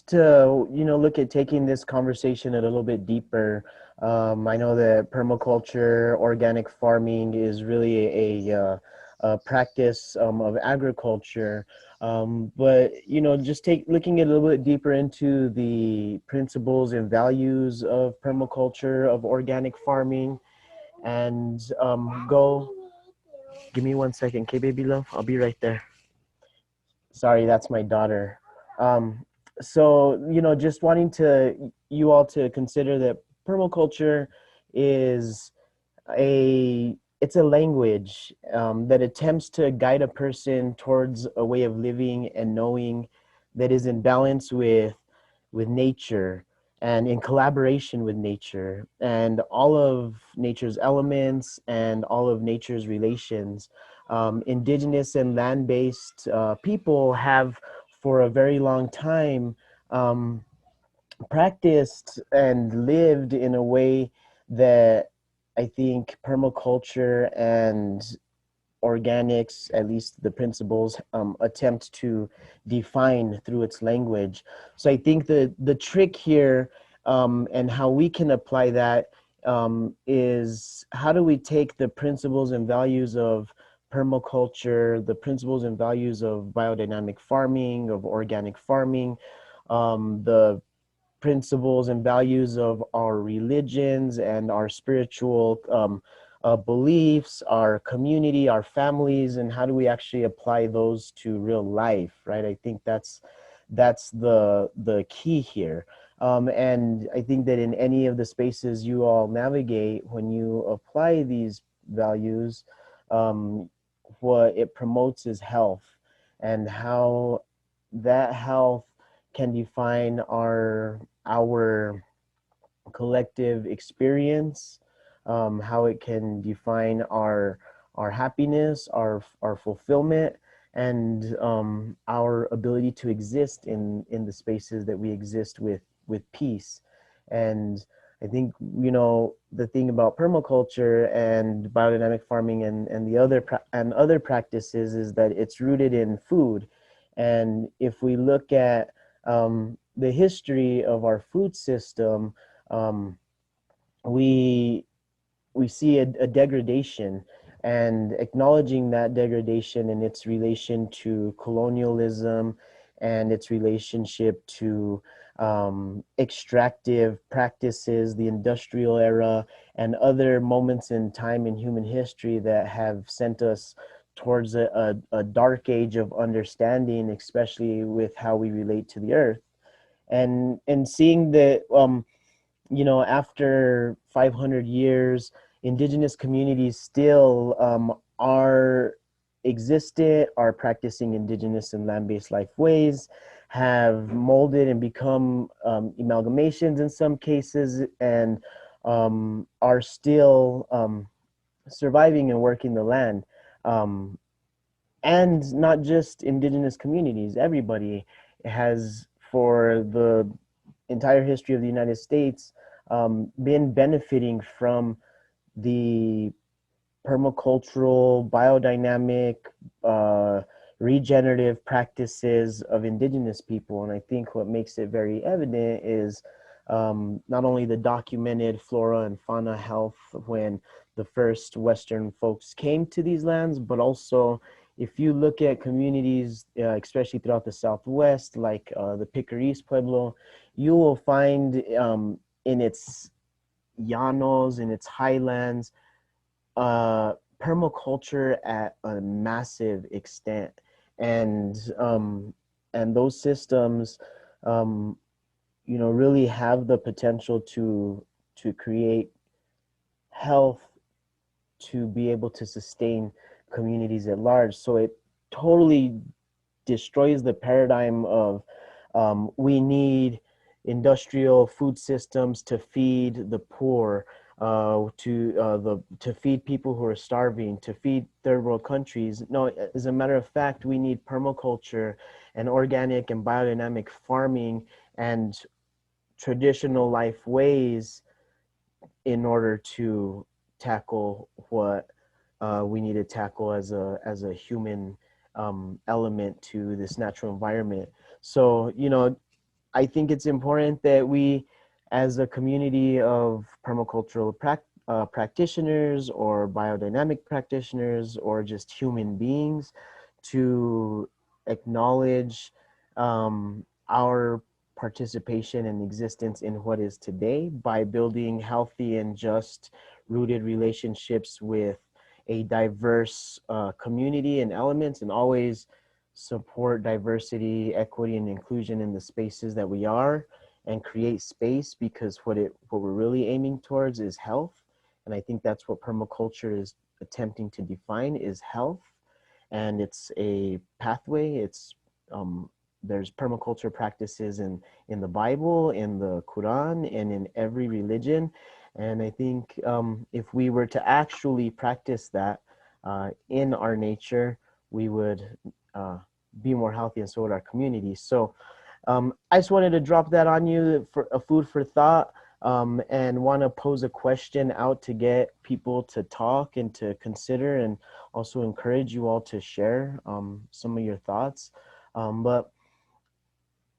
just to, look at taking this conversation a little bit deeper. I know that permaculture, organic farming is really a practice of agriculture. But, just looking a little bit deeper into the principles and values of permaculture, of organic farming, and give me 1 second, okay, baby love? I'll be right there. Sorry, that's my daughter. Um, so, just wanting you all to consider that permaculture is it's a language that attempts to guide a person towards a way of living and knowing that is in balance with nature and in collaboration with nature and all of nature's elements and all of nature's relations. Indigenous and land-based people have for a very long time um, practiced and lived in a way that I think permaculture and organics, at least the principles, attempt to define through its language. So I think the trick here and how we can apply that is how do we take the principles and values of permaculture, the principles and values of biodynamic farming, of organic farming, the principles and values of our religions and our spiritual beliefs, our community, our families, and how do we actually apply those to real life, right? I think that's the key here. And I think that in any of the spaces you all navigate, when you apply these values, what it promotes is health, and how that health can define our collective experience, how it can define our happiness, our fulfillment, and our ability to exist in the spaces that we exist with peace. And I think the thing about permaculture and biodynamic farming and the other practices is that it's rooted in food. And if we look at the history of our food system, um, we we see a degradation, and acknowledging that degradation and its relation to colonialism and its relationship to extractive practices, the industrial era, and other moments in time in human history that have sent us towards a dark age of understanding, especially with how we relate to the earth. And seeing that after 500 years, indigenous communities still are existent, are practicing indigenous and land-based life ways, have molded and become amalgamations in some cases, and are still surviving and working the land. Um, and not just indigenous communities, everybody has, for the entire history of the United States, been benefiting from the permacultural, biodynamic, regenerative practices of indigenous people. And I think what makes it very evident is not only the documented flora and fauna health when the first Western folks came to these lands, but also if you look at communities, especially throughout the Southwest, like the Picaris Pueblo, you will find in its llanos, in its highlands, permaculture at a massive extent, and those systems, um, really have the potential to create health, to be able to sustain communities at large. So it totally destroys the paradigm of we need industrial food systems to feed the poor, to feed people who are starving, to feed third world countries. No, as a matter of fact, we need permaculture and organic and biodynamic farming and traditional life ways in order to tackle what we need to tackle as a human element to this natural environment. So I think it's important that we, as a community of permacultural practitioners or biodynamic practitioners or just human beings, to acknowledge our participation and existence in what is today by building healthy and just rooted relationships with a diverse community and elements, and always support diversity, equity, and inclusion in the spaces that we are, and create space, because what we're really aiming towards is health. And I think that's what permaculture is attempting to define, is health. And it's a pathway. It's there's permaculture practices in the Bible, in the Quran, and in every religion. And I think if we were to actually practice that in our nature, we would be more healthy, and so would our community. So I just wanted to drop that on you for a food for thought, and want to pose a question out to get people to talk and to consider, and also encourage you all to share some of your thoughts. But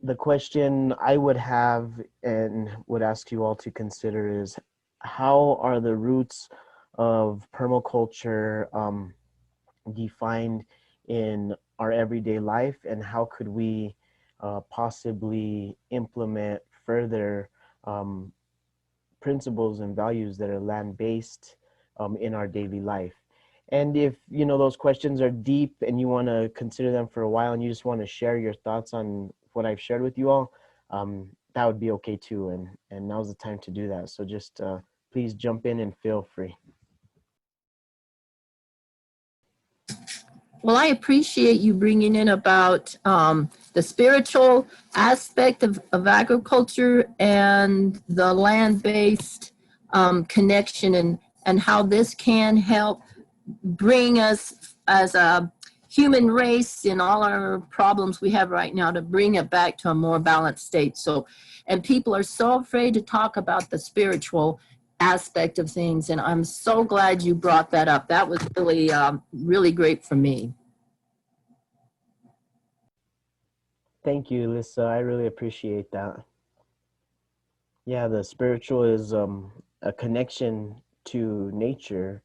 the question I would have and would ask you all to consider is, how are the roots of permaculture defined in our everyday life, and how could we possibly implement further principles and values that are land-based in our daily life? And if those questions are deep and you want to consider them for a while, and you just want to share your thoughts on what I've shared with you all, that would be okay too. And now's the time to do that. So just please jump in and feel free. Well, I appreciate you bringing in about the spiritual aspect of agriculture and the land-based connection, and how this can help bring us as a human race in all our problems we have right now, to bring it back to a more balanced state. So, and people are so afraid to talk about the spiritual aspect of things, and I'm so glad you brought that up. That was really really great for me. Thank you, Lisa. I really appreciate that. Yeah, the spiritual is a connection to nature,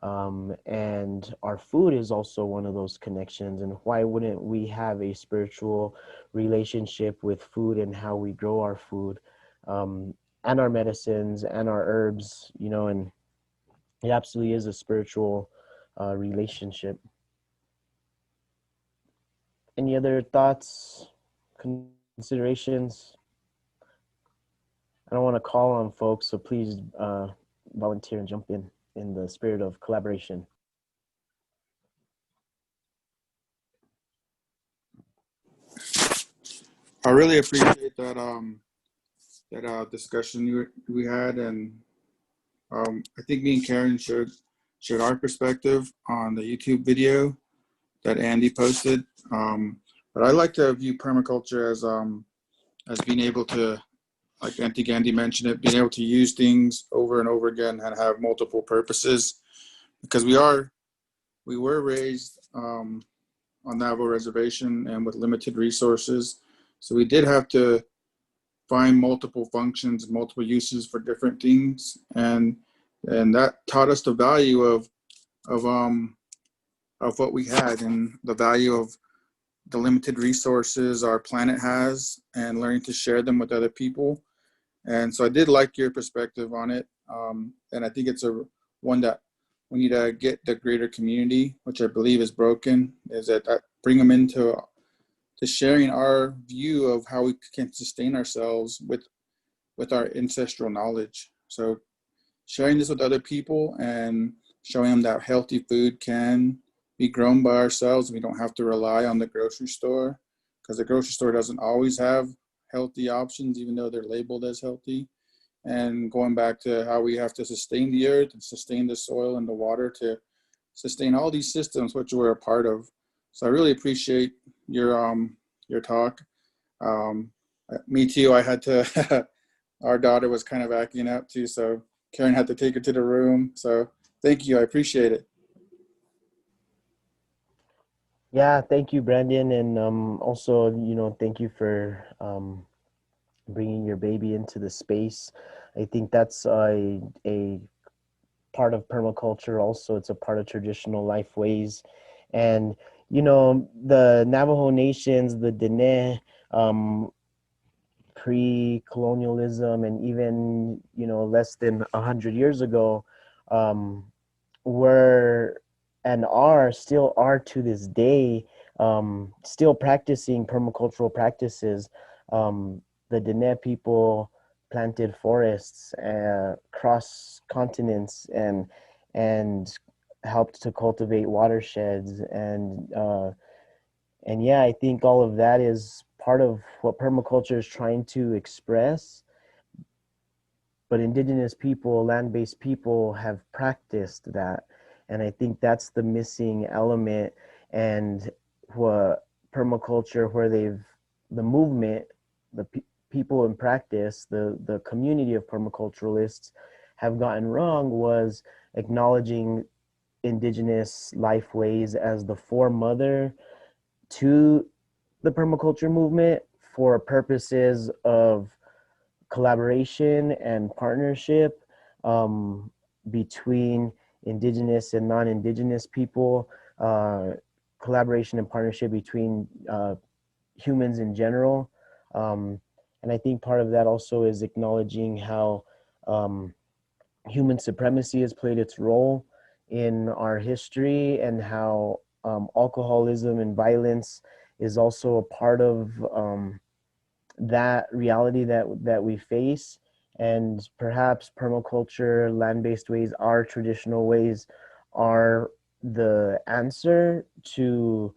and our food is also one of those connections. And why wouldn't we have a spiritual relationship with food and how we grow our food, and our medicines and our herbs, and it absolutely is a spiritual relationship. Any other thoughts, considerations? I don't want to call on folks, so please volunteer and jump in the spirit of collaboration. I really appreciate that discussion we had, and I think me and Karen shared our perspective on the YouTube video that Andy posted. But I like to view permaculture as being able to, like Auntie Gandhi mentioned it, being able to use things over and over again and have multiple purposes. Because we were raised on Navajo reservation and with limited resources, so we did have to find multiple functions, multiple uses for different things, and that taught us the value of what we had, and the value of the limited resources our planet has, and learning to share them with other people. And so I did like your perspective on it, and I think it's one that we need to get the greater community, which I believe is broken, is that bring them into to sharing our view of how we can sustain ourselves with our ancestral knowledge. So sharing this with other people and showing them that healthy food can be grown by ourselves. We don't have to rely on the grocery store, because the grocery store doesn't always have healthy options, even though they're labeled as healthy. And going back to how we have to sustain the earth and sustain the soil and the water to sustain all these systems which we're a part of. So I really appreciate your talk. Um, Me too. I had to. Our daughter was kind of acting up too, so Karen had to take her to the room. So thank you. I appreciate it. Yeah, thank you, Brandon, and also, thank you for bringing your baby into the space. I think that's a part of permaculture also. It's a part of traditional life ways. And, you know, the Navajo nations, the Dene, um, pre-colonialism, and even, you know, less than 100 years ago, um, were and are still are to this day still practicing permacultural practices. The Dene people planted forests across continents and helped to cultivate watersheds and yeah, I think all of that is part of what permaculture is trying to express. But indigenous people, land-based people have practiced that. And I think that's the missing element. And what permaculture, where the movement, the people in practice, the community of permaculturalists have gotten wrong was acknowledging indigenous life ways as the foremother to the permaculture movement for purposes of collaboration and partnership between indigenous and non-indigenous people, uh, collaboration and partnership between humans in general. Um, and I think part of that also is acknowledging how um, human supremacy has played its role in our history, and how alcoholism and violence is also a part of that reality that we face. And perhaps permaculture, land-based ways, our traditional ways are the answer to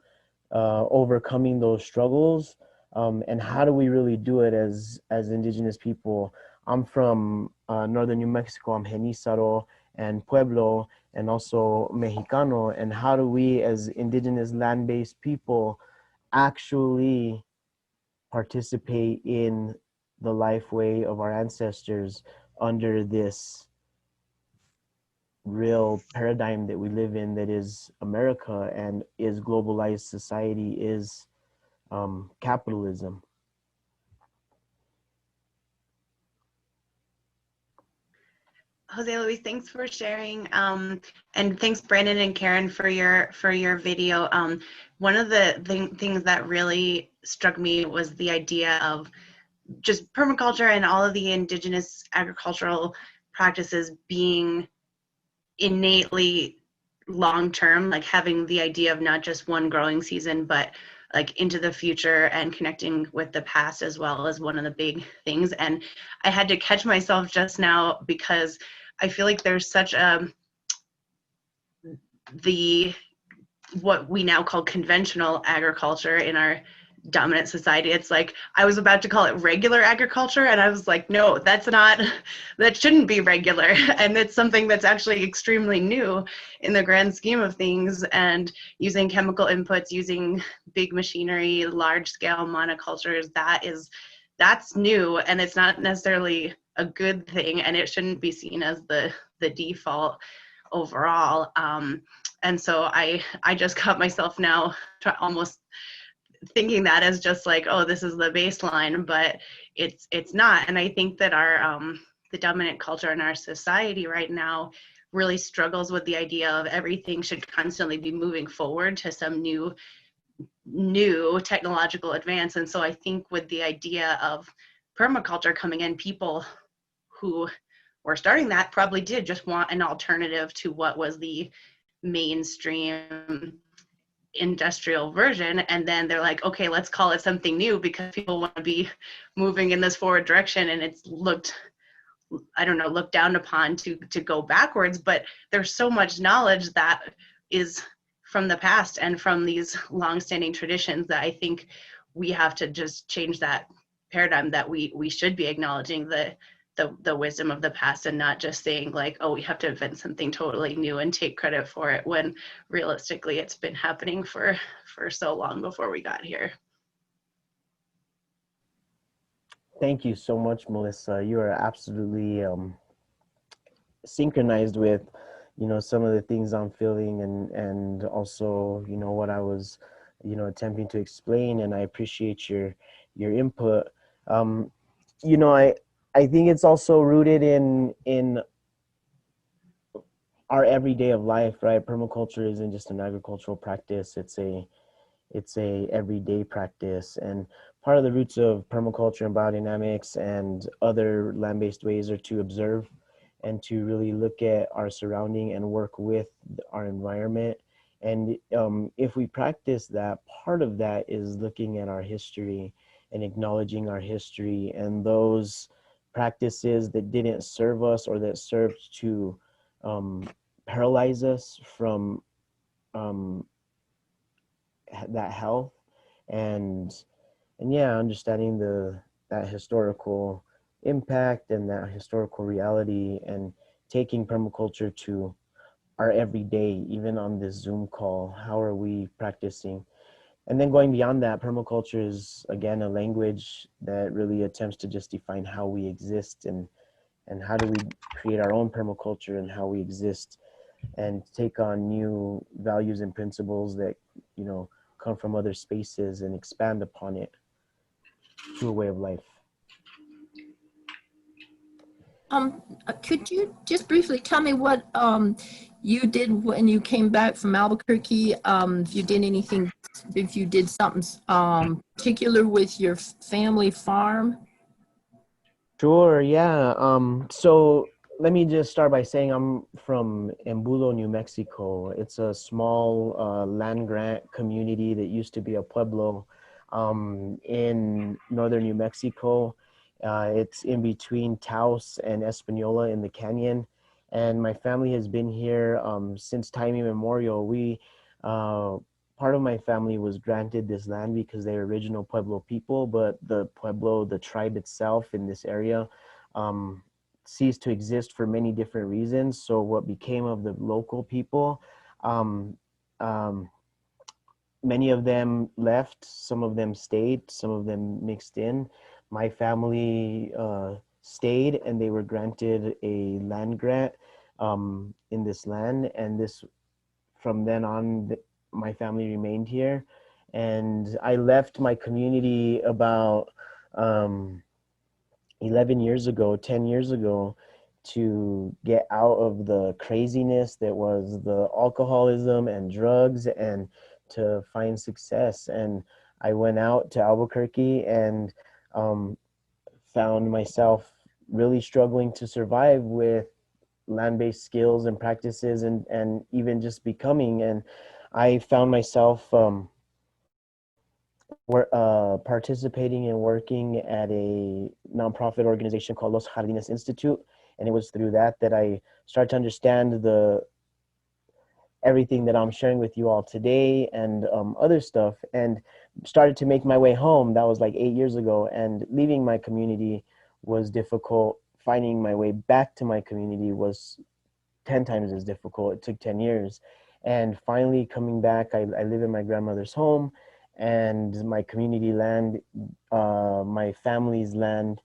overcoming those struggles. And how do we really do it as indigenous people? I'm from northern New Mexico. I'm Genízaro and Pueblo and also Mexicano. And how do we as indigenous land-based people actually participate in the life way of our ancestors under this real paradigm that we live in, that is America and is globalized society, is capitalism? Joseluis, thanks for sharing, and thanks Brandon and Karen for your video. One of the things that really struck me was the idea of just permaculture and all of the indigenous agricultural practices being innately long-term, like having the idea of not just one growing season, but like into the future and connecting with the past as well as one of the big things. And I had to catch myself just now because I feel like there's such what we now call conventional agriculture in our dominant society. It's like I was about to call it regular agriculture, and I was like, no, that shouldn't be regular. And it's something that's actually extremely new in the grand scheme of things, and using chemical inputs, using big machinery, large scale monocultures, that's new, and it's not necessarily a good thing, and it shouldn't be seen as the default overall. And so I just caught myself now almost thinking that as just like, oh, this is the baseline, but it's not. And I think that our the dominant culture in our society right now really struggles with the idea of everything should constantly be moving forward to some new technological advance. And so I think with the idea of permaculture coming in, people who were starting that probably did just want an alternative to what was the mainstream industrial version, and then they're like, okay, let's call it something new because people want to be moving in this forward direction, and it's looked down upon to go backwards. But there's so much knowledge that is from the past and from these long-standing traditions that I think we have to just change that paradigm, that we should be acknowledging the wisdom of the past and not just saying like, oh, we have to invent something totally new and take credit for it, when realistically it's been happening for so long before we got here. Thank you so much, Melissa. You are absolutely synchronized with, you know, some of the things I'm feeling, and also, you know, what I was, you know, attempting to explain. And I appreciate your input. you know, I think it's also rooted in our everyday of life, right? Permaculture isn't just an agricultural practice. It's a everyday practice, and part of the roots of permaculture and biodynamics and other land-based ways are to observe and to really look at our surrounding and work with our environment. And if we practice that, part of that is looking at our history and acknowledging our history and those practices that didn't serve us or that served to um, paralyze us from um, that health, and yeah, understanding that historical impact and that historical reality, and taking permaculture to our everyday, even on this Zoom call. How are we practicing? And then going beyond that, permaculture is again a language that really attempts to just define how we exist, and how do we create our own permaculture and how we exist and take on new values and principles that, you know, come from other spaces and expand upon it to a way of life. Could you just briefly tell me what you did when you came back from Albuquerque? If you did anything, if you did something particular with your family farm? Sure, yeah. So let me just start by saying I'm from Embudo, New Mexico. It's a small land grant community that used to be a pueblo in northern New Mexico. It's in between Taos and Espanola in the canyon. And my family has been here since time immemorial. Uh, Part of my family was granted this land because they're original Pueblo people, but the Pueblo, the tribe itself in this area, um, ceased to exist for many different reasons. So what became of the local people, um, um, many of them left, some of them stayed, some of them mixed in. My family stayed, and they were granted a land grant in this land, and this from then on, my family remained here. And I left my community about um, 11 years ago, 10 years ago, to get out of the craziness that was the alcoholism and drugs, and to find success. And I went out to Albuquerque and um, found myself really struggling to survive with land-based skills and practices, and even just becoming. And I found myself participating and working at a nonprofit organization called Los Jardines Institute. And it was through that I started to understand everything that I'm sharing with you all today, and other stuff, and started to make my way home. That was like 8 years ago, and leaving my community was difficult. Finding my way back to my community was 10 times as difficult. It took 10 years. And finally coming back, I live in my grandmother's home, and my community land, my family's land,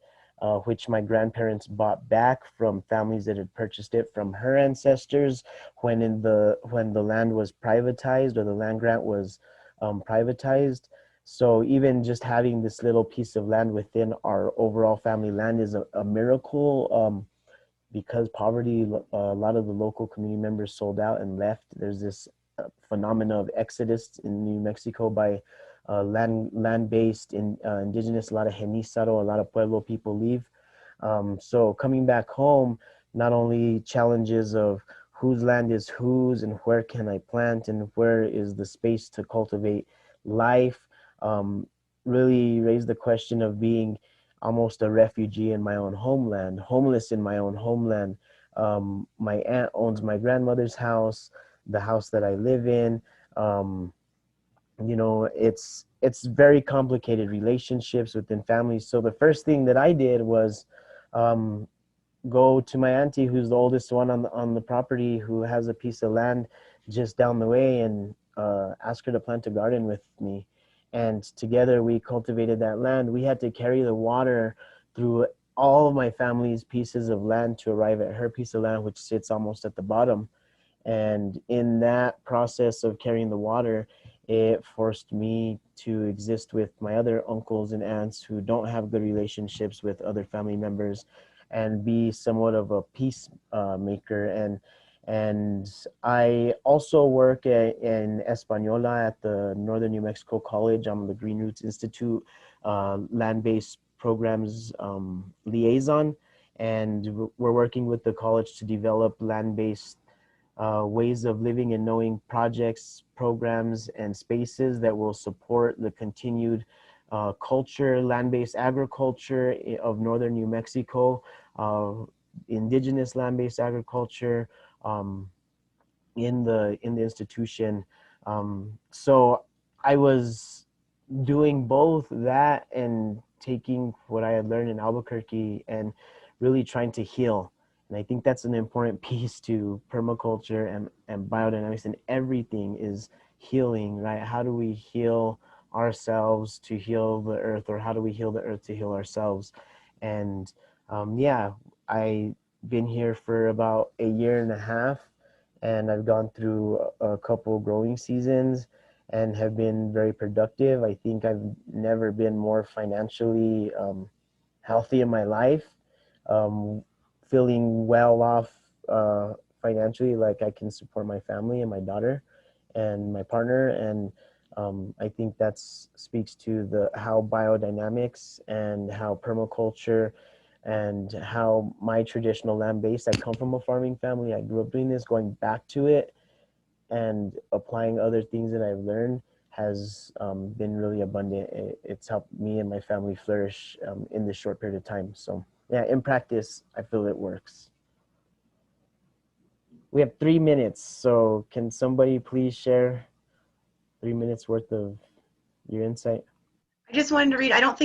which my grandparents bought back from families that had purchased it from her ancestors when the land was privatized, or the land grant was privatized. So even just having this little piece of land within our overall family land is a miracle. Because poverty, a lot of the local community members sold out and left. There's this phenomena of exodus in New Mexico by land-based indigenous. A lot of Genízaro, a lot of Pueblo people leave. So coming back home, not only challenges of whose land is whose, and where can I plant, and where is the space to cultivate life, really raised the question of being almost a refugee in my own homeland, homeless in my own homeland. My aunt owns my grandmother's house, the house that I live in. You know, it's very complicated relationships within families. So the first thing that I did was um, go to my auntie, who's the oldest one on the property, who has a piece of land just down the way, and ask her to plant a garden with me. And together we cultivated that land. We had to carry the water through all of my family's pieces of land to arrive at her piece of land, which sits almost at the bottom. And in that process of carrying the water, it forced me to exist with my other uncles and aunts who don't have good relationships with other family members, and be somewhat of a peace maker. And I also work in Española at the Northern New Mexico College. I'm the Green Roots Institute land-based programs liaison, and we're working with the college to develop land-based ways of living and knowing projects, programs, and spaces that will support the continued culture, land-based agriculture of northern New Mexico, indigenous land-based agriculture um, in the institution. So I was doing both that and taking what I had learned in Albuquerque and really trying to heal. And I think that's an important piece to permaculture and biodynamics, and everything is healing, right? How do we heal ourselves to heal the earth, or how do we heal the earth to heal ourselves? And yeah, I've been here for about a year and a half, and I've gone through a couple growing seasons and have been very productive. I think I've never been more financially healthy in my life, um, feeling well off financially, like I can support my family and my daughter and my partner. And I think that speaks to the how biodynamics and how permaculture and how my traditional land base, I come from a farming family, I grew up doing this, going back to it and applying other things that I've learned has been really abundant. It's helped me and my family flourish in this short period of time. So yeah, in practice, I feel it works. We have 3 minutes, so can somebody please share 3 minutes worth of your insight? I just wanted to read. I don't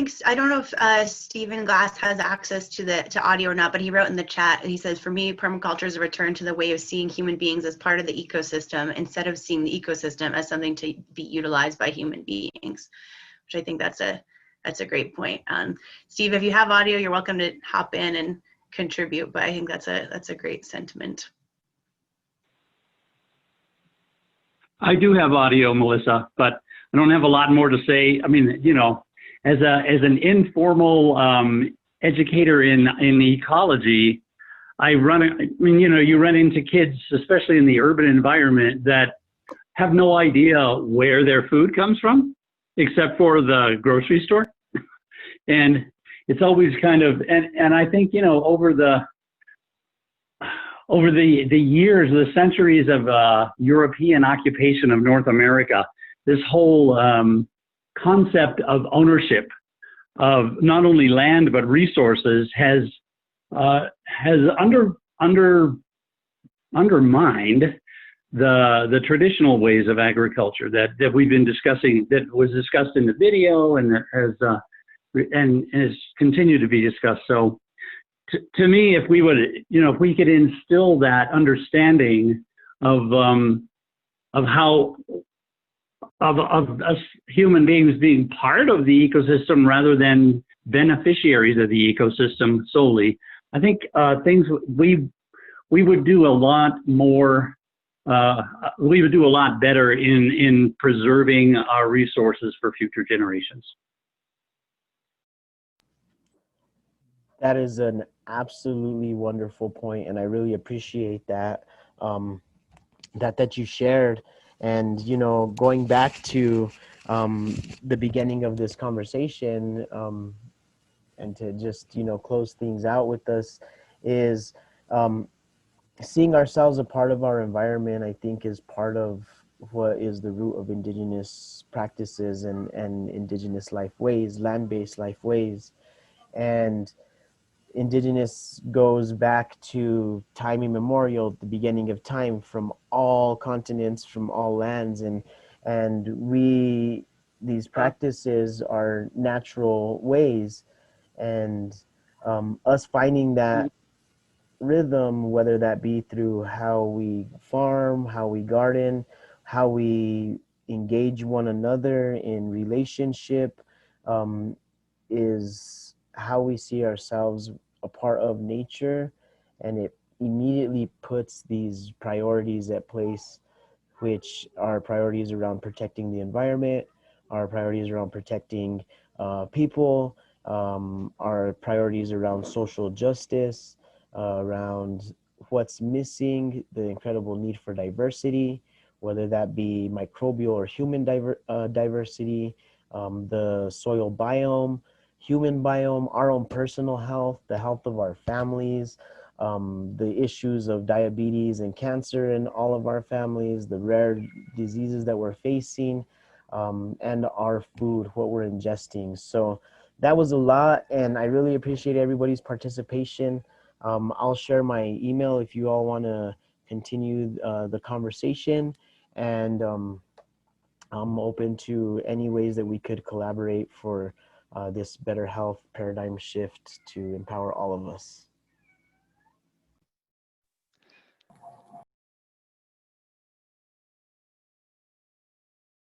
know if Stephen Glass has access to audio or not, but he wrote in the chat. He says, "For me, permaculture is a return to the way of seeing human beings as part of the ecosystem instead of seeing the ecosystem as something to be utilized by human beings," which I think that's a great point. Steve, if you have audio, you're welcome to hop in and contribute. But I think that's a great sentiment. I do have audio, Melissa, but I don't have a lot more to say. I mean, you know, as an informal educator in ecology, you run into kids, especially in the urban environment, that have no idea where their food comes from, except for the grocery store. And it's always kind of, and I think, you know, over the years, the centuries of European occupation of North America, this whole concept of ownership of not only land but resources has undermined the traditional ways of agriculture that we've been discussing, that was discussed in the video and that has continued to be discussed. So to me, if we could instill that understanding of us human beings being part of the ecosystem rather than beneficiaries of the ecosystem solely, I think we would do a lot more. We would do a lot better in preserving our resources for future generations. That is an absolutely wonderful point, and I really appreciate that that you shared. And you know, going back to the beginning of this conversation, and to just close things out with us, is seeing ourselves a part of our environment. I think is part of what is the root of indigenous practices and indigenous life ways, land-based life ways. And indigenous goes back to time immemorial, the beginning of time, from all continents, from all lands, and these practices are natural ways, and us finding that rhythm, whether that be through how we farm, how we garden, how we engage one another in relationship, is how we see ourselves a part of nature. And it immediately puts these priorities at place which are priorities around protecting the environment, our priorities around protecting people, our priorities around social justice, around what's missing, the incredible need for diversity, whether that be microbial or human diversity, the soil biome, human biome, our own personal health, the health of our families, the issues of diabetes and cancer in all of our families, the rare diseases that we're facing, and our food, what we're ingesting. So that was a lot, and I really appreciate everybody's participation. I'll share my email if you all want to continue the conversation, and I'm open to any ways that we could collaborate for this better health paradigm shift to empower all of us.